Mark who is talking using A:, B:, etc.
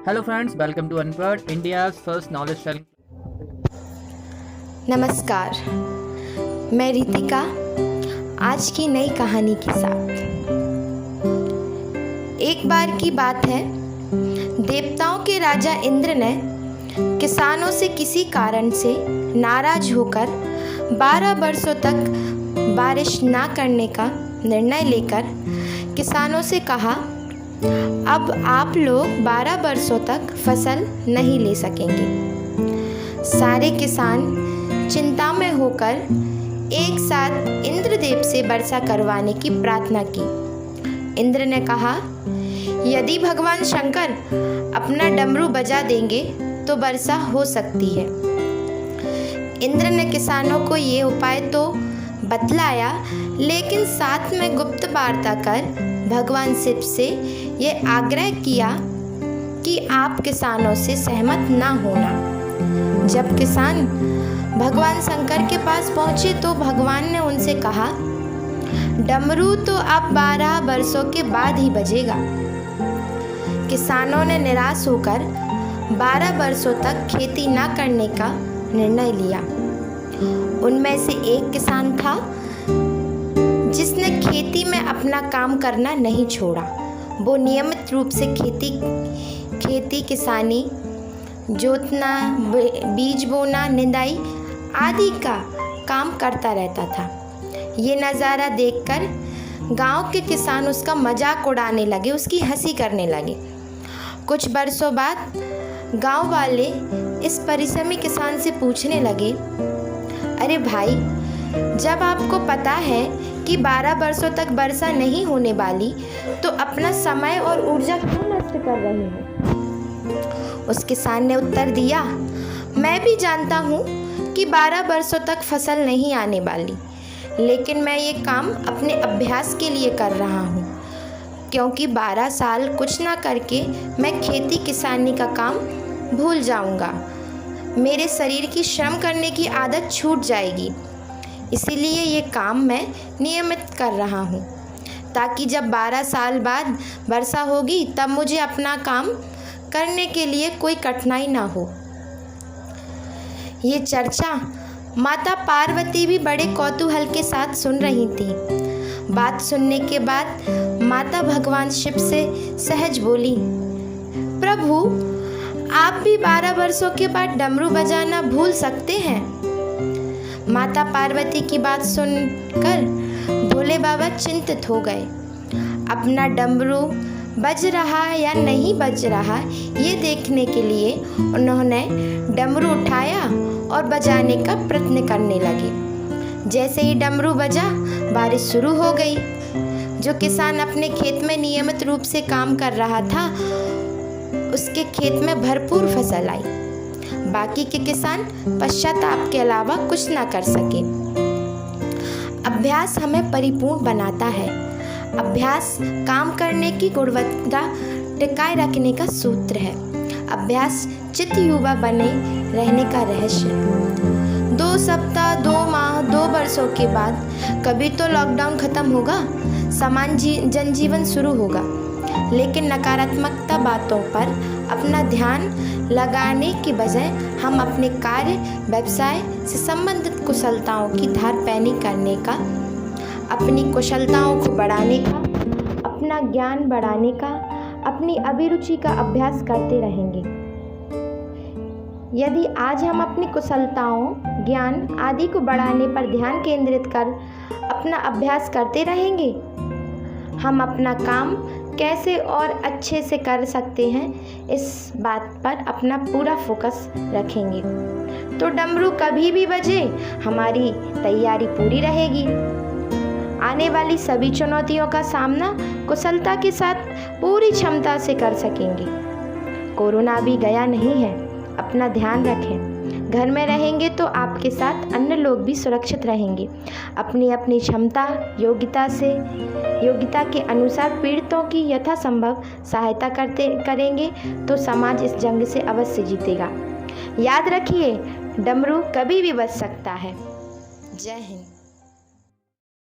A: Hello friends, welcome to Unplugged, India's first knowledge sharing.
B: नमस्कार, मैं रितिका आज की नई कहानी के साथ। एक बार की बात है, देवताओं के राजा इंद्र ने किसानों से किसी कारण से नाराज होकर 12 वर्षों तक बारिश ना करने का निर्णय लेकर किसानों से कहा, अब आप लोग 12 वर्षों तक फसल नहीं ले सकेंगे। सारे किसान चिंता में होकर एक साथ इंद्रदेव से वर्षा करवाने की प्रार्थना की। इंद्र ने कहा, यदि भगवान शंकर अपना डमरू बजा देंगे तो वर्षा हो सकती है। इंद्र ने किसानों को ये उपाय तो बतलाया, लेकिन साथ में गुप्त वार्ता कर भगवान शिव से ये आग्रह किया कि आप किसानों से सहमत ना होना। जब किसान भगवान शंकर के पास पहुँचे तो भगवान ने उनसे कहा, डमरू तो अब 12 वर्षों के बाद ही बजेगा। किसानों ने निराश होकर 12 वर्षों तक खेती ना करने का निर्णय लिया। उनमें से एक किसान था जिसने खेती में अपना काम करना नहीं छोड़ा। वो नियमित रूप से खेती किसानी, जोतना, बीज बोना, निंदाई आदि का काम करता रहता था। ये नज़ारा देखकर गांव के किसान उसका मजाक उड़ाने लगे, उसकी हंसी करने लगे। कुछ वर्षों बाद गांव वाले इस परिश्रमी किसान से पूछने लगे, अरे भाई, जब आपको पता है कि 12 वर्षों तक वर्षा नहीं होने वाली, तो अपना समय और ऊर्जा क्यों नष्ट कर रहे हो? उस किसान ने उत्तर दिया, मैं भी जानता हूँ कि 12 वर्षों तक फसल नहीं आने वाली, लेकिन मैं ये काम अपने अभ्यास के लिए कर रहा हूँ, क्योंकि 12 साल कुछ ना करके मैं खेती किसानी का काम भूल जाऊँगा। मेरे शरीर की श्रम करने की आदत छूट जाएगी। इसीलिए ये काम मैं नियमित कर रहा हूँ, ताकि जब 12 साल बाद वर्षा होगी तब मुझे अपना काम करने के लिए कोई कठिनाई ना हो। ये चर्चा माता पार्वती भी बड़े कौतूहल के साथ सुन रही थी। बात सुनने के बाद माता भगवान शिव से सहज बोली, प्रभु, आप भी 12 वर्षों के बाद डमरू बजाना भूल सकते हैं। माता पार्वती की बात सुनकर भोले बाबा चिंतित हो गए। अपना डमरू बज रहा या नहीं बज रहा ये देखने के लिए उन्होंने डमरू उठाया और बजाने का प्रयत्न करने लगे। जैसे ही डमरू बजा, बारिश शुरू हो गई। जो किसान अपने खेत में नियमित रूप से काम कर रहा था, उसके खेत में भरपूर फसल आई। बाकी के किसान पश्चाताप के अलावा कुछ ना कर सके। अभ्यास हमें परिपूर्ण बनाता है। अभ्यास काम करने की गुणवत्ता टिकाए रखने का सूत्र है। अभ्यास चित्त युवा बने रहने का रहस्य है। 2 सप्ताह, 2 माह, 2 वर्षों के बाद कभी तो लॉकडाउन खत्म होगा, सामान्य जनजीवन शुरू होगा, लेकिन नकारात्मकता बातों पर अपना ध्यान लगाने की बजाय हम अपने कार्य व्यवसाय से संबंधित कुशलताओं की धार पैनी करने का, अपनी कुशलताओं को बढ़ाने का, अपना ज्ञान बढ़ाने का, अपनी अभिरुचि का अभ्यास करते रहेंगे। यदि आज हम अपनी कुशलताओं, ज्ञान आदि को बढ़ाने पर ध्यान केंद्रित कर अपना अभ्यास करते रहेंगे, हम अपना काम कैसे और अच्छे से कर सकते हैं, इस बात पर अपना पूरा फोकस रखेंगे। तो डमरू कभी भी बजे, हमारी तैयारी पूरी रहेगी। आने वाली सभी चुनौतियों का सामना कुशलता के साथ पूरी क्षमता से कर सकेंगे। कोरोना भी गया नहीं है, अपना ध्यान रखें। घर में रहेंगे तो आपके साथ अन्य लोग भी सुरक्षित रहेंगे। अपनी अपनी क्षमता, योग्यता के अनुसार पीड़ितों की यथासंभव सहायता करेंगे तो समाज इस जंग से अवश्य जीतेगा। याद रखिए, डमरू कभी भी बज सकता है। जय हिंद।